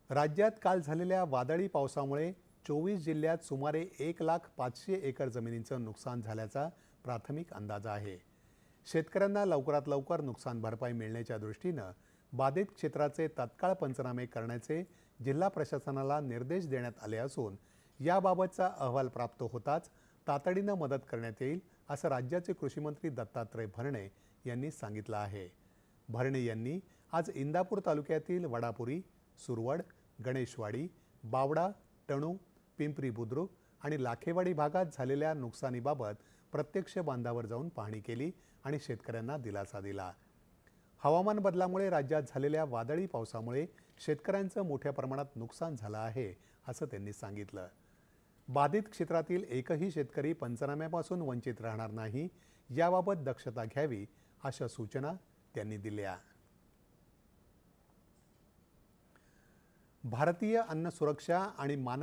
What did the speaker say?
राज्यात काल झालेल्या वादळी पावसामुळे 24 जिल्ह्यात सुमारे 1,05,000 एकर जमिनीचं नुकसान झाल्याचा प्राथमिक अंदाज आहे. शेतकऱ्यांना लवकरात लवकर नुकसान भरपाई मिळण्याच्या दृष्टीनं बाधित क्षेत्राचे तत्काळ पंचनामे करण्याचे जिल्हा प्रशासनाला निर्देश देण्यात आले असून याबाबतचा अहवाल प्राप्त होताच तातडीनं मदत करण्यात येईल असं राज्याचे कृषीमंत्री दत्तात्रय भरणे यांनी सांगितलं आहे. भरणे यांनी आज इंदापूर तालुक्यातील वडापुरी, सुरवड, गणेशवाडी, बावडा, टणू, पिंपरी बुद्रुक आणि लाखेवाडी भागात झालेल्या नुकसानीबाबत प्रत्यक्ष बांधावर जाऊन पाहणी केली आणि शेतकऱ्यांना दिलासा दिला. हवामान बदलामुळे राज्यात झालेल्या वादळी पावसामुळे शेतकऱ्यांचं मोठ्या प्रमाणात नुकसान झालं आहे असं त्यांनी सांगितलं. बाधित क्षेत्रातील एकही शेतकरी पंचनाम्यापासून वंचित राहणार नाही याबाबत दक्षता घ्यावी अशा सूचना त्यांनी दिल्या. भारतीय अन्न सुरक्षा आणि मानक